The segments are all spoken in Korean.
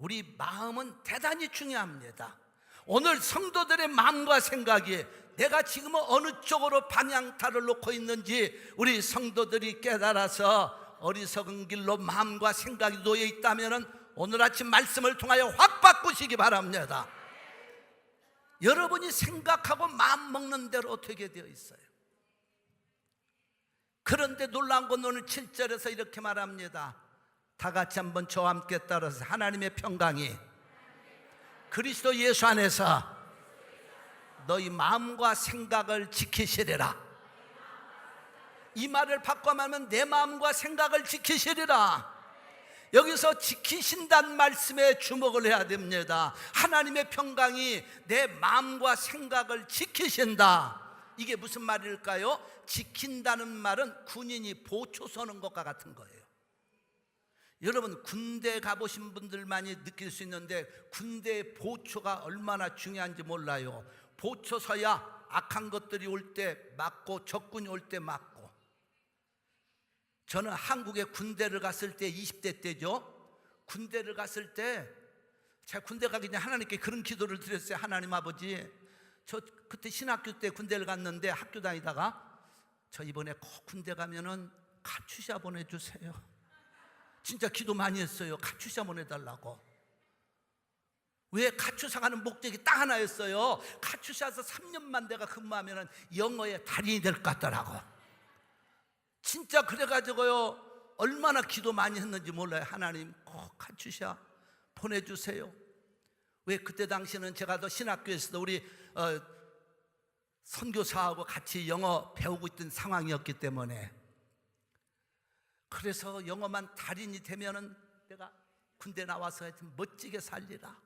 우리 마음은 대단히 중요합니다. 오늘 성도들의 마음과 생각이 내가 지금 어느 쪽으로 방향타를 놓고 있는지 우리 성도들이 깨달아서 어리석은 길로 마음과 생각이 놓여 있다면 오늘 아침 말씀을 통하여 확 바꾸시기 바랍니다. 여러분이 생각하고 마음 먹는 대로 되게 되어 있어요. 그런데 놀라운 건 오늘 7절에서 이렇게 말합니다. 다 같이 한번 저와 함께 따라서 하나님의 평강이 그리스도 예수 안에서 너희 마음과 생각을 지키시리라. 이 말을 바꿔하면 내 마음과 생각을 지키시리라. 여기서 지키신다는 말씀에 주목을 해야 됩니다. 하나님의 평강이 내 마음과 생각을 지키신다. 이게 무슨 말일까요? 지킨다는 말은 군인이 보초 서는 것과 같은 거예요. 여러분 군대 가보신 분들만이 느낄 수 있는데 군대의 보초가 얼마나 중요한지 몰라요. 보초 서야 악한 것들이 올 때 막고 적군이 올 때 막고. 저는 한국에 군대를 갔을 때 20대 때죠. 군대를 갔을 때 제가 군대 가기 전에 하나님께 그런 기도를 드렸어요. 하나님 아버지, 저 그때 신학교 때 군대를 갔는데 학교 다니다가 저 이번에 꼭 군대 가면은 카투샤 보내주세요. 진짜 기도 많이 했어요. 카투샤 보내달라고. 왜? 카투샤 가는 목적이 딱 하나였어요. 카투샤에서 3년만 내가 근무하면은 영어의 달인이 될 것 같더라고. 진짜 그래가지고요 얼마나 기도 많이 했는지 몰라요. 하나님 꼭 카투샤 보내주세요. 왜? 그때 당시는 제가 더 신학교에서도 우리 선교사하고 같이 영어 배우고 있던 상황이었기 때문에, 그래서 영어만 달인이 되면은 내가 군대 나와서 하여튼 멋지게 살리라.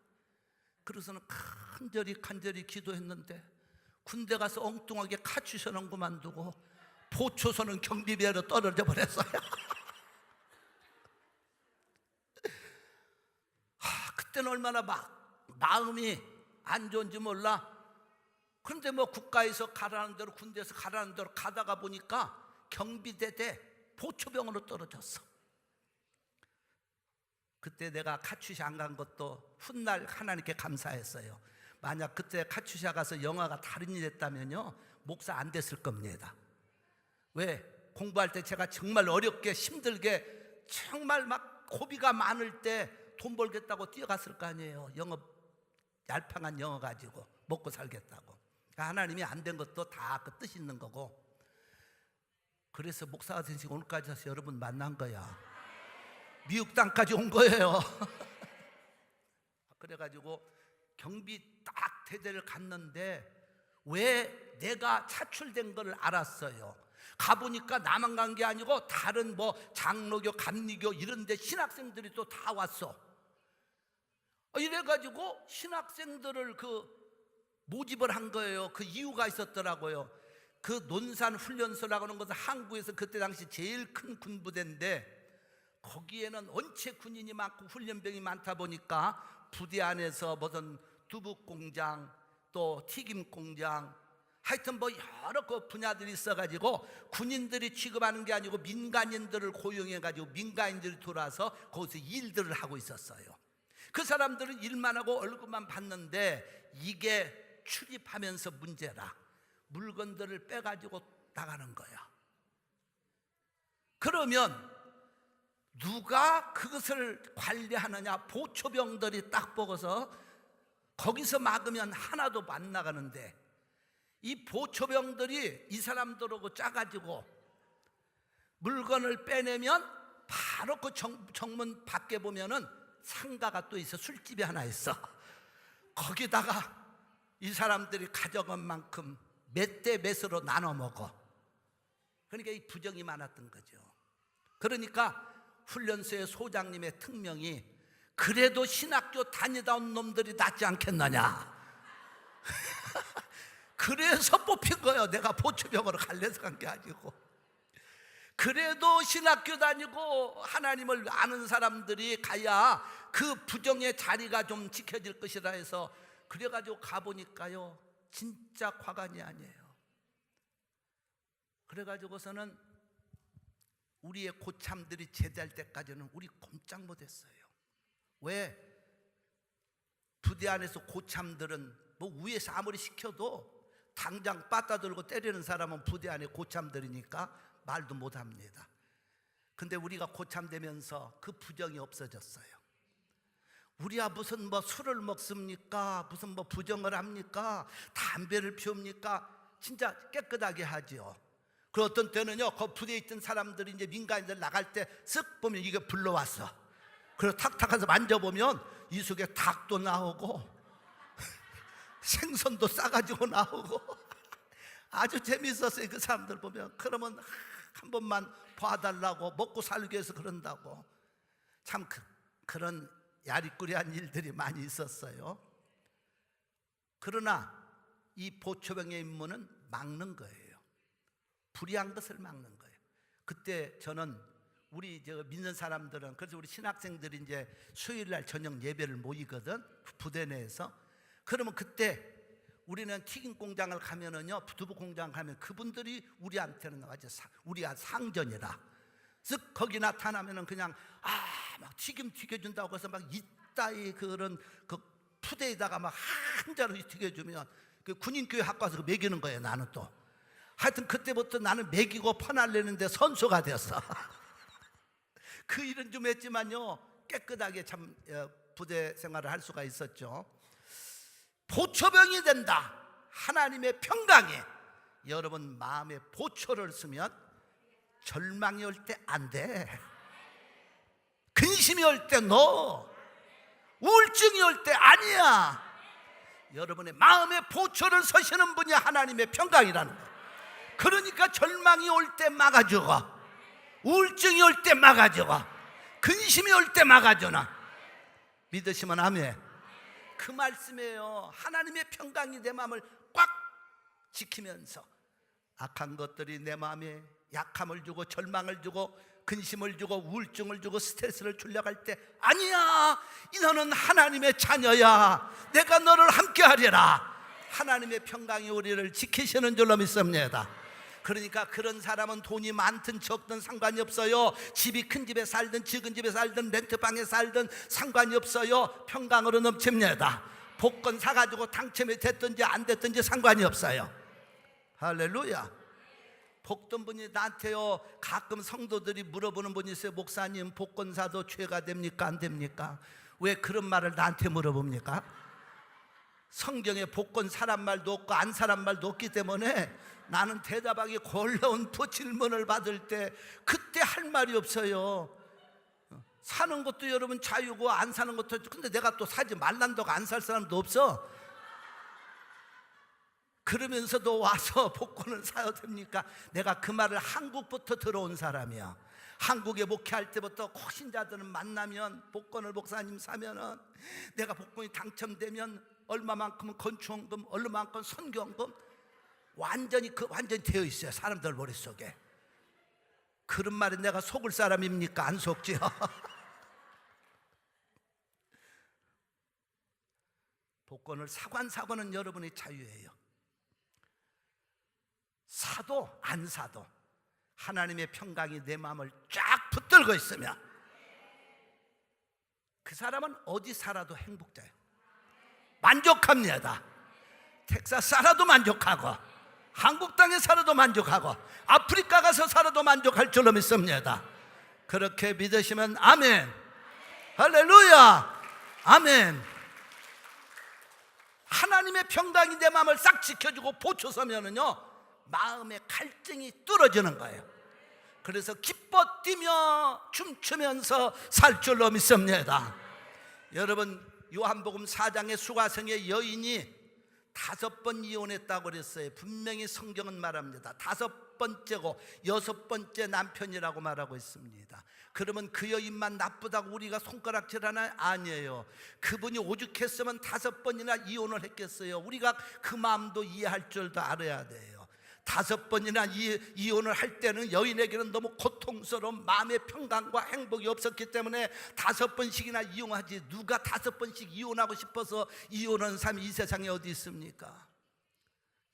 그래서는 간절히 기도했는데 군대 가서 엉뚱하게 카투샤는 그만두고 보초서는 경비병으로 떨어져 버렸어요. 그때는 얼마나 마음이 안 좋은지 몰라. 그런데 뭐 국가에서 가라는 대로 군대에서 가라는 대로 가다가 보니까 경비대대 보초병으로 떨어졌어. 그때 내가 카투샤 안 간 것도 훗날 하나님께 감사했어요. 만약 그때 카투샤 가서 영어가 달인이 됐다면요 목사 안 됐을 겁니다. 왜? 공부할 때 제가 정말 어렵게 힘들게 정말 막 고비가 많을 때 돈 벌겠다고 뛰어갔을 거 아니에요. 영어 얄팡한 영어 가지고 먹고 살겠다고. 그러니까 하나님이 안 된 것도 다 그 뜻 있는 거고. 그래서 목사가 된 지가 오늘까지 와서 여러분 만난 거야. 미국 땅까지 온 거예요. 그래가지고 경비 딱 대대를 갔는데 왜 내가 차출된 걸 알았어요. 가보니까 나만 간 게 아니고 다른 뭐 장로교, 감리교 이런 데 신학생들이 또 다 왔어. 이래가지고 신학생들을 모집을 한 거예요. 그 이유가 있었더라고요. 그 논산 훈련소라고 하는 것은 한국에서 그때 당시 제일 큰 군부대인데 거기에는 원체 군인이 많고 훈련병이 많다 보니까 부대 안에서 무슨 두부공장 또 튀김공장 하여튼 뭐 여러 그 분야들이 있어가지고 군인들이 취급하는 게 아니고 민간인들을 고용해가지고 민간인들이 돌아서 거기서 일들을 하고 있었어요. 그 사람들은 일만 하고 월급만 받는데 이게 출입하면서 문제라. 물건들을 빼가지고 나가는 거야. 그러면 누가 그것을 관리하느냐? 보초병들이 딱 보고서 거기서 막으면 하나도 안 나가는데 이 보초병들이 이 사람들하고 짜가지고 물건을 빼내면 바로 그 정문 밖에 보면은 상가가 또 있어. 술집이 하나 있어. 거기다가 이 사람들이 가져간 만큼 몇 대 몇으로 나눠 먹어. 그러니까 이 부정이 많았던 거죠. 그러니까 훈련소의 소장님의 특명이 그래도 신학교 다니다 온 놈들이 낫지 않겠느냐. 그래서 뽑힌 거예요. 내가 보초병으로 갈래서 간 게 아니고. 그래도 신학교 다니고 하나님을 아는 사람들이 가야 그 부정의 자리가 좀 지켜질 것이라 해서 그래가지고 가보니까요 진짜 과간이 아니에요. 그래가지고서는 우리의 고참들이 제대할 때까지는 우리 꼼짝 못했어요. 왜? 부대 안에서 고참들은 뭐 위에서 아무리 시켜도 당장 빠따 들고 때리는 사람은 부대 안에 고참들이니까 말도 못합니다. 근데 우리가 고참되면서 그 부정이 없어졌어요. 우리야 무슨 뭐 술을 먹습니까? 무슨 뭐 부정을 합니까? 담배를 피웁니까? 진짜 깨끗하게 하지요. 그 어떤 때는요, 그 부대에 있던 사람들이 이제 민간인들 나갈 때 쓱 보면 이게 불러왔어. 그래서 탁탁해서 만져보면 이 속에 닭도 나오고 생선도 싸가지고 나오고 아주 재미있었어요. 그 사람들 보면. 그러면 한 번만 봐달라고, 먹고 살기 위해서 그런다고. 참 그런 야리꾸리한 일들이 많이 있었어요. 그러나 이 보초병의 임무는 막는 거예요. 불의한 것을 막는 거예요. 그때 저는 우리 믿는 사람들은, 그래서 우리 신학생들이 이제 수요일날 저녁 예배를 모이거든, 부대 내에서. 그러면 그때 우리는 튀김 공장을 가면은요, 두부 공장 가면 그분들이 우리한테는 아주 우리가 상전이라. 즉 거기 나타나면은 그냥 막 튀김 튀겨준다고 해서 막 이따위 그런 그 푸대에다가 막 한 자루 튀겨주면 그 군인교회 학교 가서 먹이는 거예요. 나는 또 하여튼 그때부터 나는 먹이고 퍼날리는데 선수가 되었어. 그 일은 좀 했지만요, 깨끗하게 참 부대 생활을 할 수가 있었죠. 보초병이 된다. 하나님의 평강에 여러분 마음에 보초를 쓰면 절망이 올 때 안 돼. 근심이 올 때 너, 우울증이 올 때 아니야. 여러분의 마음에 보초를 서시는 분이 하나님의 평강이라는 거예요. 그러니까 절망이 올 때 막아주고, 우울증이 올 때 막아주고, 근심이 올 때 막아주나. 믿으시면 아멘. 그 말씀이에요. 하나님의 평강이 내 마음을 꽉 지키면서 악한 것들이 내 마음에 약함을 주고 절망을 주고 근심을 주고 우울증을 주고 스트레스를 주려고 할 때, 아니야, 너는 하나님의 자녀야, 내가 너를 함께 하리라. 하나님의 평강이 우리를 지키시는 줄로 믿습니다. 그러니까 그런 사람은 돈이 많든 적든 상관이 없어요. 집이 큰 집에 살든 작은 집에 살든 렌트방에 살든 상관이 없어요. 평강으로 넘칩니다. 복권 사가지고 당첨이 됐든지 안 됐든지 상관이 없어요. 할렐루야. 복던 분이 나한테요, 가끔 성도들이 물어보는 분이 있어요. 목사님, 복권 사도 죄가 됩니까 안 됩니까? 왜 그런 말을 나한테 물어봅니까? 성경에 복권 사란 말도 없고 안 사란 말도 없기 때문에 나는 대답하기 곤란한 질문을 받을 때 그때 할 말이 없어요. 사는 것도 여러분 자유고 안 사는 것도, 근데 내가 또 사지 말란다고 안 살 사람도 없어. 그러면서도 와서 복권을 사야 됩니까? 내가 그 말을 한국부터 들어온 사람이야. 한국에 목회할 때부터 신자들은 만나면 복권을 목사님 사면은 내가 복권이 당첨되면 얼마만큼은 건축원금, 얼마만큼 선교원금, 완전히 되어 있어요. 사람들 머릿속에. 그런 말에 내가 속을 사람입니까? 안 속지요. 복권을 사고는 여러분의 자유예요. 사도 안 사도 하나님의 평강이 내 마음을 쫙 붙들고 있으면 그 사람은 어디 살아도 행복자예요. 만족합니다. 텍사스 살아도 만족하고, 한국 땅에 살아도 만족하고, 아프리카 가서 살아도 만족할 줄로 믿습니다. 그렇게 믿으시면 아멘. 할렐루야. 아멘. 하나님의 평강이 내 마음을 싹 지켜주고 보초서면은요, 마음의 갈증이 뚫어지는 거예요. 그래서 기뻐 뛰며 춤추면서 살 줄로 믿습니다. 여러분, 요한복음 4장의 수가성의 여인이 5번 이혼했다고 그랬어요. 분명히 성경은 말합니다. 5번째고 6번째 남편이라고 말하고 있습니다. 그러면 그 여인만 나쁘다고 우리가 손가락질하나요? 아니에요. 그분이 오죽했으면 5번이나 이혼을 했겠어요. 우리가 그 마음도 이해할 줄도 알아야 돼요. 5번이나 이혼을 할 때는 여인에게는 너무 고통스러운 마음의 평강과 행복이 없었기 때문에 5번씩이나 이혼하지, 누가 5번씩 이혼하고 싶어서 이혼하는 사람이 이 세상에 어디 있습니까?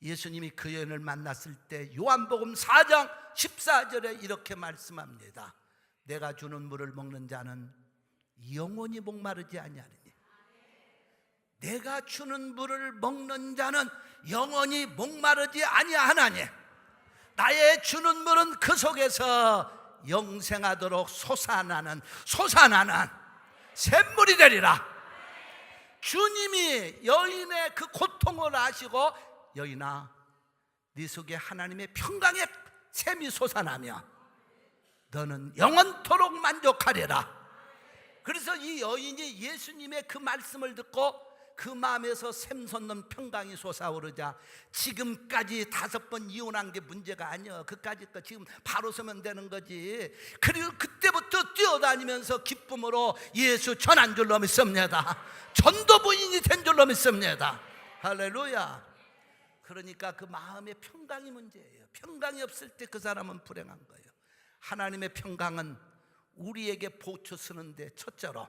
예수님이 그 여인을 만났을 때 요한복음 4장 14절에 이렇게 말씀합니다. 내가 주는 물을 먹는 자는 영원히 목마르지 아니하리니 내가 주는 물을 먹는 자는 영원히 목마르지 아니하나니 나의 주는 물은 그 속에서 영생하도록 솟아나는 샘물이 되리라. 주님이 여인의 그 고통을 아시고 여인아 네 속에 하나님의 평강의 샘이 솟아나며 너는 영원토록 만족하리라. 그래서 이 여인이 예수님의 그 말씀을 듣고 그 마음에서 샘솟는 평강이 솟아오르자 지금까지 5번 이혼한 게 문제가 아니야. 그까짓 거 지금 바로 서면 되는 거지. 그리고 그때부터 뛰어다니면서 기쁨으로 예수 전한 줄로 믿습니다. 전도 부인이 된 줄로 믿습니다. 할렐루야. 그러니까 그 마음의 평강이 문제예요. 평강이 없을 때 그 사람은 불행한 거예요. 하나님의 평강은 우리에게 보초 쓰는데 첫째로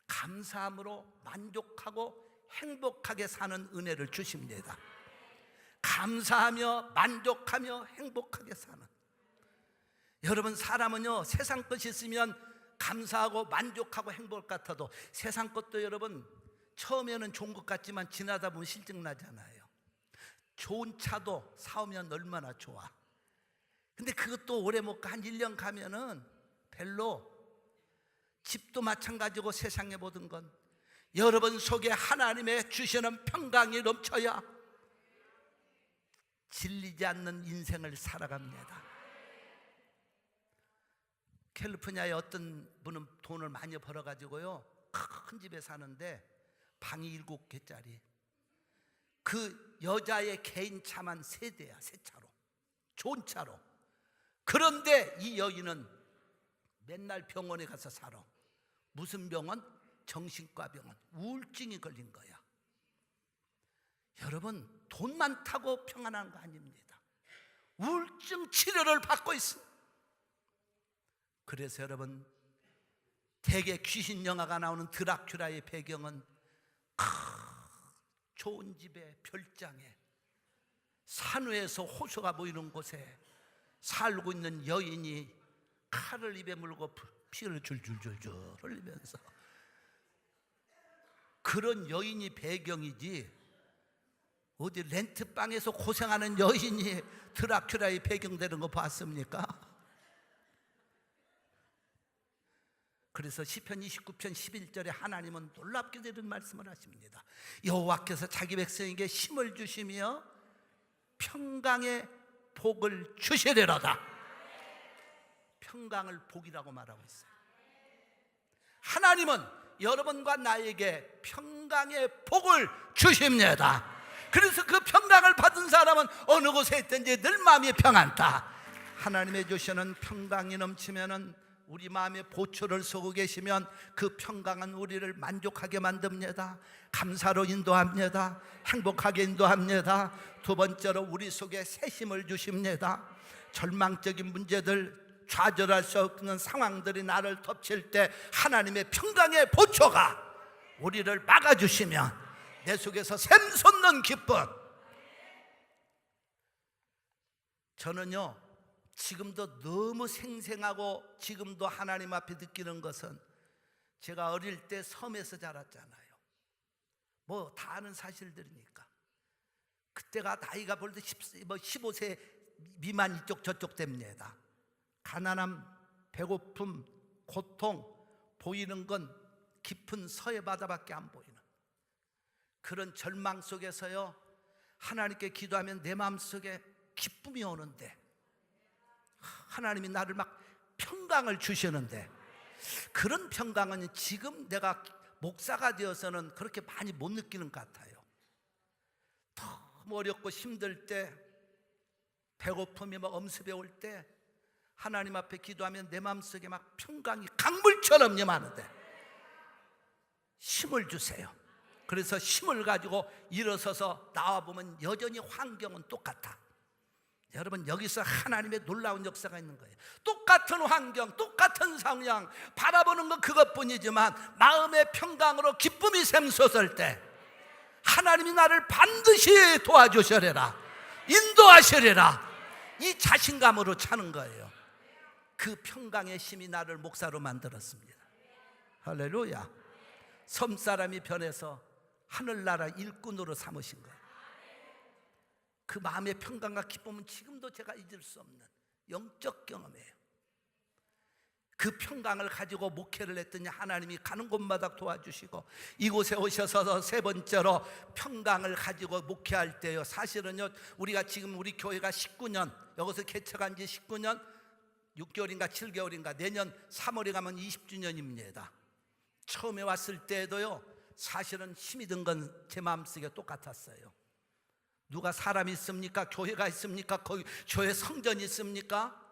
감사함으로 만족하고 행복하게 사는 은혜를 주십니다. 감사하며 만족하며 행복하게 사는. 여러분 사람은요 세상 것이 있으면 감사하고 만족하고 행복 같아도 세상 것도 여러분 처음에는 좋은 것 같지만 지나다 보면 실증나잖아요. 좋은 차도 사오면 얼마나 좋아. 근데 그것도 오래 못 가. 한 1년 가면은 별로. 집도 마찬가지고 세상의 모든 건 여러분 속에 하나님의 주시는 평강이 넘쳐야 질리지 않는 인생을 살아갑니다. 캘리포니아에 어떤 분은 돈을 많이 벌어가지고요 큰 집에 사는데 방이 7개짜리 그 여자의 개인 차만 3대야. 3차로 좋은 차로. 그런데 이 여인은 맨날 병원에 가서 살아. 무슨 병원? 정신과 병원. 우울증이 걸린 거야. 여러분 돈 많다고 평안한 거 아닙니다. 우울증 치료를 받고 있습니다. 그래서 여러분 대개 귀신 영화가 나오는 드라큘라의 배경은 좋은 집에 별장에 산 위에서 호수가 보이는 곳에 살고 있는 여인이 칼을 입에 물고 피를 줄줄줄줄 흘리면서 그런 여인이 배경이지 어디 렌트방에서 고생하는 여인이 드라큘라의 배경되는 거 봤습니까? 그래서 시편 29편 11절에 하나님은 놀랍게 이런 말씀을 하십니다. 여호와께서 자기 백성에게 힘을 주시며 평강의 복을 주시리로다. 평강을 복이라고 말하고 있어요. 하나님은 여러분과 나에게 평강의 복을 주십니다. 그래서 그 평강을 받은 사람은 어느 곳에 있든지 늘 마음이 평안다. 하나님의 주시는 평강이 넘치면은 우리 마음에 보초를 쏘고 계시면 그 평강은 우리를 만족하게 만듭니다. 감사로 인도합니다. 행복하게 인도합니다. 두 번째로 우리 속에 새 힘을 주십니다. 절망적인 문제들, 좌절할 수 없는 상황들이 나를 덮칠 때 하나님의 평강의 보초가 우리를 막아주시면 내 속에서 샘솟는 기쁨. 저는요 지금도 너무 생생하고 지금도 하나님 앞에 느끼는 것은 제가 어릴 때 섬에서 자랐잖아요. 뭐 다 아는 사실들이니까. 그때가 나이가 벌써 15세 미만 이쪽 저쪽 됩니다. 가난함, 배고픔, 고통 보이는 건 깊은 서해 바다밖에 안 보이는 그런 절망 속에서요 하나님께 기도하면 내 마음속에 기쁨이 오는데 하나님이 나를 막 평강을 주시는데 그런 평강은 지금 내가 목사가 되어서는 그렇게 많이 못 느끼는 것 같아요. 너무 어렵고 힘들 때 배고픔이 막 엄습해 올 때 하나님 앞에 기도하면 내 마음속에 막 평강이 강물처럼 임하는데 힘을 주세요. 그래서 힘을 가지고 일어서서 나와보면 여전히 환경은 똑같아. 여러분 여기서 하나님의 놀라운 역사가 있는 거예요. 똑같은 환경, 똑같은 상황 바라보는 건 그것뿐이지만 마음의 평강으로 기쁨이 샘솟을 때 하나님이 나를 반드시 도와주시리라, 인도하시리라, 이 자신감으로 차는 거예요. 그 평강의 힘이 나를 목사로 만들었습니다. 할렐루야. 섬 사람이 변해서 하늘나라 일꾼으로 삼으신 거예요. 그 마음의 평강과 기쁨은 지금도 제가 잊을 수 없는 영적 경험이에요. 그 평강을 가지고 목회를 했더니 하나님이 가는 곳마다 도와주시고, 이곳에 오셔서 세 번째로 평강을 가지고 목회할 때요, 사실은요, 우리가 지금 우리 교회가 19년, 여기서 개척한 지 19년 6개월인가 7개월인가, 내년 3월에 가면 20주년입니다. 처음에 왔을 때에도요, 사실은 힘이 든 건 제 마음속에 똑같았어요. 누가 사람이 있습니까? 교회가 있습니까? 거기 교회 성전이 있습니까?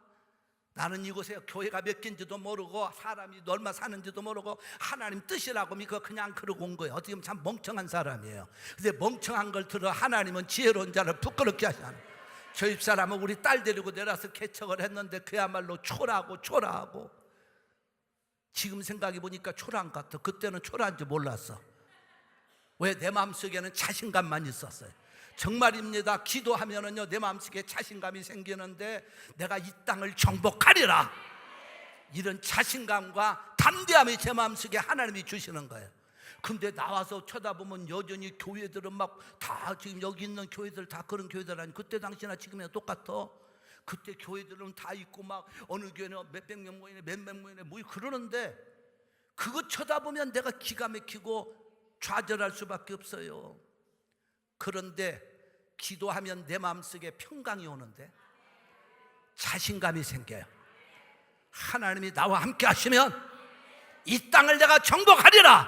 나는 이곳에 교회가 몇 개인지도 모르고 사람이 얼마 사는지도 모르고 하나님 뜻이라고 믿고 그냥 그러고 온 거예요. 어떻게 보면 참 멍청한 사람이에요. 근데 멍청한 걸 들어 하나님은 지혜로운 자를 부끄럽게 하시는. 저 집사람은 우리 딸 데리고 내려서 개척을 했는데 그야말로 초라하고 지금 생각해 보니까 초라한 것 같아. 그때는 초라한 줄 몰랐어. 왜? 내 마음속에는 자신감만 있었어요. 정말입니다. 기도하면은요, 내 마음속에 자신감이 생기는데 내가 이 땅을 정복하리라, 이런 자신감과 담대함이 제 마음속에 하나님이 주시는 거예요. 근데 나와서 쳐다보면 여전히 교회들은 막 다 지금 여기 있는 교회들 다 그런 교회들 아니, 그때 당시나 지금이나 똑같아. 그때 교회들은 다 있고 막 어느 교회는 몇백 명 모이네, 몇백 모이네 뭐 그러는데, 그거 쳐다보면 내가 기가 막히고 좌절할 수밖에 없어요. 그런데 기도하면 내 마음속에 평강이 오는데 자신감이 생겨요. 하나님이 나와 함께 하시면 이 땅을 내가 정복하리라,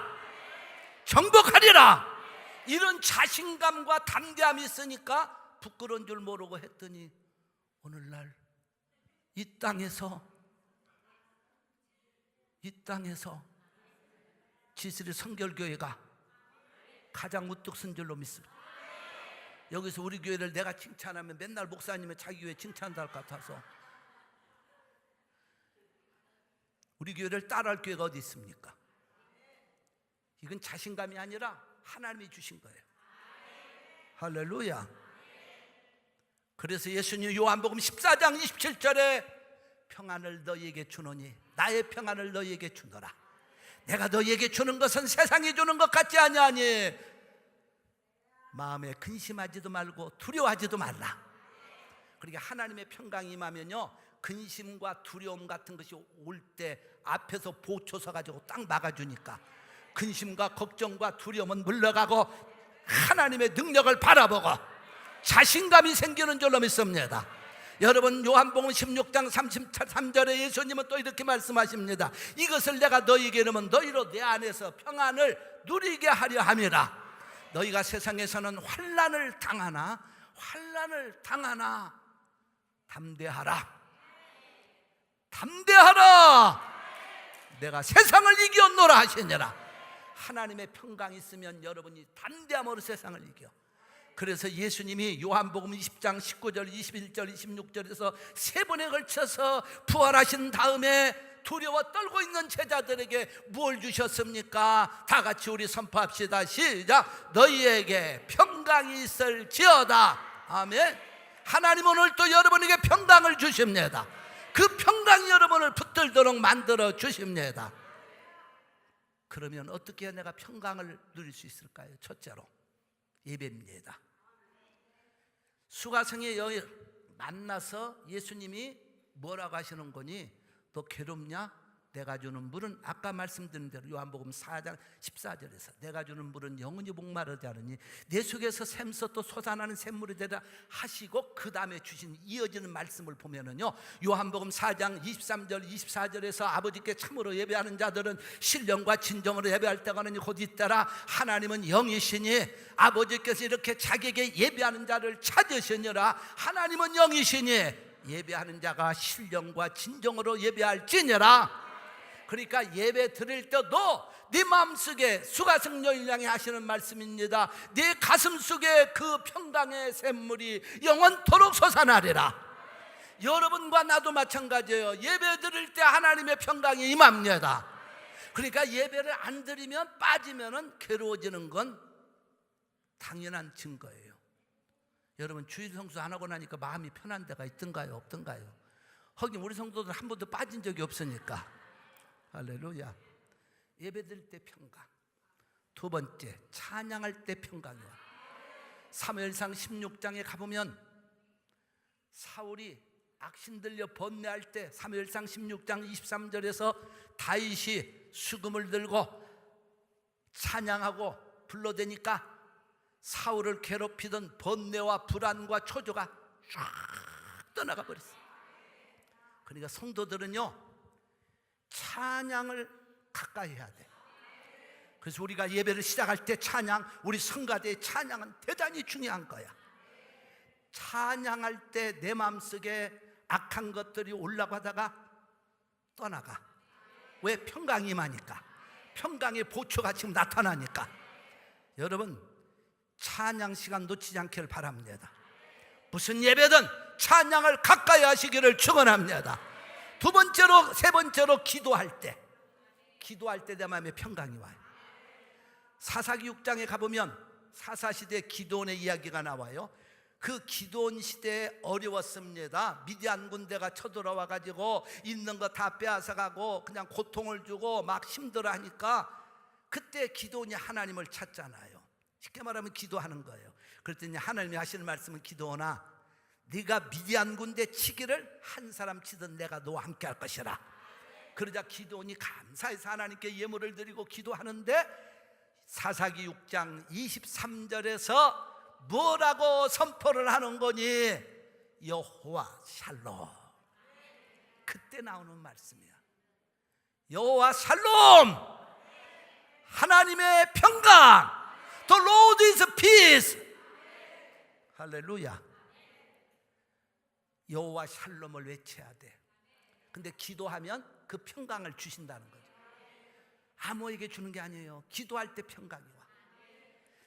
이런 자신감과 담대함이 있으니까 부끄러운 줄 모르고 했더니 오늘날 이 땅에서 지스리 성결교회가 가장 우뚝 선 줄로 믿습니다. 여기서 우리 교회를 내가 칭찬하면 맨날 목사님은 자기 교회 칭찬할 것 같아서, 우리 교회를 따라할 교회가 어디 있습니까? 이건 자신감이 아니라 하나님이 주신 거예요. 할렐루야. 그래서 예수님 요한복음 14장 27절에 평안을 너희에게 주노니 나의 평안을 너희에게 주노라. 내가 너희에게 주는 것은 세상이 주는 것 같지 아니하니 마음에 근심하지도 말고 두려워하지도 말라. 그러니까 하나님의 평강이 임하면요, 근심과 두려움 같은 것이 올 때 앞에서 보초 서가지고 딱 막아주니까 근심과 걱정과 두려움은 물러가고 하나님의 능력을 바라보고 자신감이 생기는 줄로 믿습니다. 여러분, 요한복음 16장 33절에 예수님은 또 이렇게 말씀하십니다. 이것을 내가 너희에게 이르면 너희로 내 안에서 평안을 누리게 하려 함이라. 너희가 세상에서는 환난을 당하나 담대하라. 내가 세상을 이겼노라 하시니라. 하나님의 평강이 있으면 여러분이 담대함으로 세상을 이겨. 그래서 예수님이 요한복음 20장 19절, 21절, 26절에서 세 번에 걸쳐서 부활하신 다음에 두려워 떨고 있는 제자들에게 무엇을 주셨습니까? 다 같이 우리 선포합시다. 시작. 너희에게 평강이 있을지어다. 아멘. 하나님은 오늘 또 여러분에게 평강을 주십니다. 그 평강이 여러분을 붙들도록 만들어 주십니다. 그러면 어떻게 내가 평강을 누릴 수 있을까요? 첫째로 예배입니다. 수가성에 만나서 예수님이 뭐라고 하시는 거니? 너 괴롭냐? 내가 주는 물은 아까 말씀드린 대로 요한복음 4장 14절에서 내가 주는 물은 영원히 목마르지 않으니 내 속에서 샘서 또 솟아나는 샘물이 되라 하시고, 그 다음에 주신 이어지는 말씀을 보면은요, 요한복음 4장 23절 24절에서 아버지께 참으로 예배하는 자들은 신령과 진정으로 예배할 때가는 곧 있더라. 하나님은 영이시니 아버지께서 이렇게 자기에게 예배하는 자를 찾으시니라. 하나님은 영이시니 예배하는 자가 신령과 진정으로 예배할지니라. 그러니까 예배 드릴 때도 네 마음속에 수가성녀를 향해 하시는 말씀입니다. 네 가슴속에 그 평강의 샘물이 영원토록 솟아나리라. 여러분과 나도 마찬가지예요. 예배 드릴 때 하나님의 평강이 임합니다. 그러니까 예배를 안 드리면 빠지면 괴로워지는 건 당연한 증거예요. 여러분, 주일 성수 안 하고 나니까 마음이 편한 데가 있던가요? 없던가요? 하긴 우리 성도들 한 번도 빠진 적이 없으니까. 할렐루야. 예배 드릴 때 평강, 두 번째, 찬양할 때 평강이 와. 사무엘상 16장에 가보면 사울이 악신 들려 번뇌할 때 사무엘상 16장 23절에서 다윗이 수금을 들고 찬양하고 불러대니까 사울을 괴롭히던 번뇌와 불안과 초조가 쫙 떠나가 버렸어요. 그러니까 성도들은요, 찬양을 가까이 해야 돼. 그래서 우리가 예배를 시작할 때 찬양, 우리 성가대의 찬양은 대단히 중요한 거야. 찬양할 때 내 마음속에 악한 것들이 올라가다가 떠나가. 왜? 평강이 임하니까. 평강의 보초가 지금 나타나니까. 여러분, 찬양 시간 놓치지 않기를 바랍니다. 무슨 예배든 찬양을 가까이 하시기를 축원합니다. 두 번째로, 세 번째로 기도할 때 내 마음에 평강이 와요. 사사기 6장에 가보면 사사시대 기드온의 이야기가 나와요. 그 기드온 시대에 어려웠습니다. 미디안 군대가 쳐들어와 가지고 있는 거 다 빼앗아가고 그냥 고통을 주고 막 힘들어하니까 그때 기드온이 하나님을 찾잖아요. 쉽게 말하면 기도하는 거예요. 그랬더니 하나님이 하시는 말씀은, 기드온아, 네가 미디안 군대 치기를 한 사람 치든 내가 너와 함께 할 것이라. 그러자 기드온이 감사해서 하나님께 예물을 드리고 기도하는데 사사기 6장 23절에서 뭐라고 선포를 하는 거니? 여호와 샬롬. 그때 나오는 말씀이야. 여호와 샬롬, 하나님의 평강. The Lord is peace. 할렐루야. 여호와 샬롬을 외쳐야 돼. 근데 기도하면 그 평강을 주신다는 거죠. 아무에게 주는 게 아니에요. 기도할 때 평강이 와.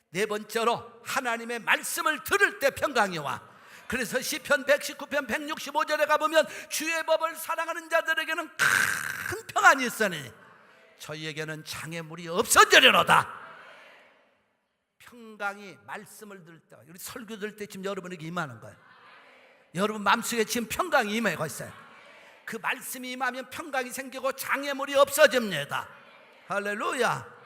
네 번째로, 하나님의 말씀을 들을 때 평강이 와. 그래서 시편 119편 165절에 가보면 주의 법을 사랑하는 자들에게는 큰 평안이 있으니 저희에게는 장애물이 없어지려노다. 평강이 말씀을 들을 때, 우리 설교 들을 때 지금 여러분에게 임하는 거예요. 여러분 마음속에 지금 평강이 임하고 있어요. 그 말씀이 임하면 평강이 생기고 장애물이 없어집니다. 할렐루야.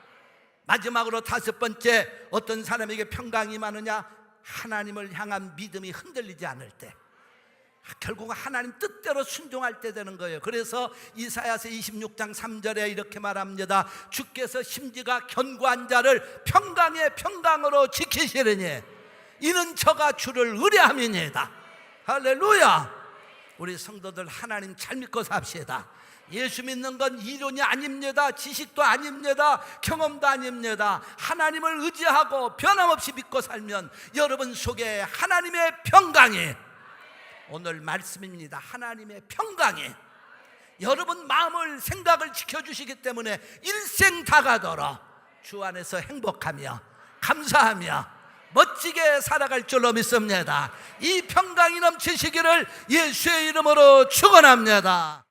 마지막으로 다섯 번째, 어떤 사람에게 평강이 임하느냐? 하나님을 향한 믿음이 흔들리지 않을 때, 결국은 하나님 뜻대로 순종할 때 되는 거예요. 그래서 이사야서 26장 3절에 이렇게 말합니다. 주께서 심지가 견고한 자를 평강의 평강으로 지키시려니 이는 저가 주를 의뢰함이니이다. 할렐루야. 우리 성도들 하나님 잘 믿고 삽시다. 예수 믿는 건 이론이 아닙니다. 지식도 아닙니다. 경험도 아닙니다. 하나님을 의지하고 변함없이 믿고 살면 여러분 속에 하나님의 평강이, 오늘 말씀입니다, 하나님의 평강이 여러분 마음을, 생각을 지켜주시기 때문에 일생 다가도록 주 안에서 행복하며 감사하며 멋지게 살아갈 줄로 믿습니다. 이 평강이 넘치시기를 예수의 이름으로 축원합니다.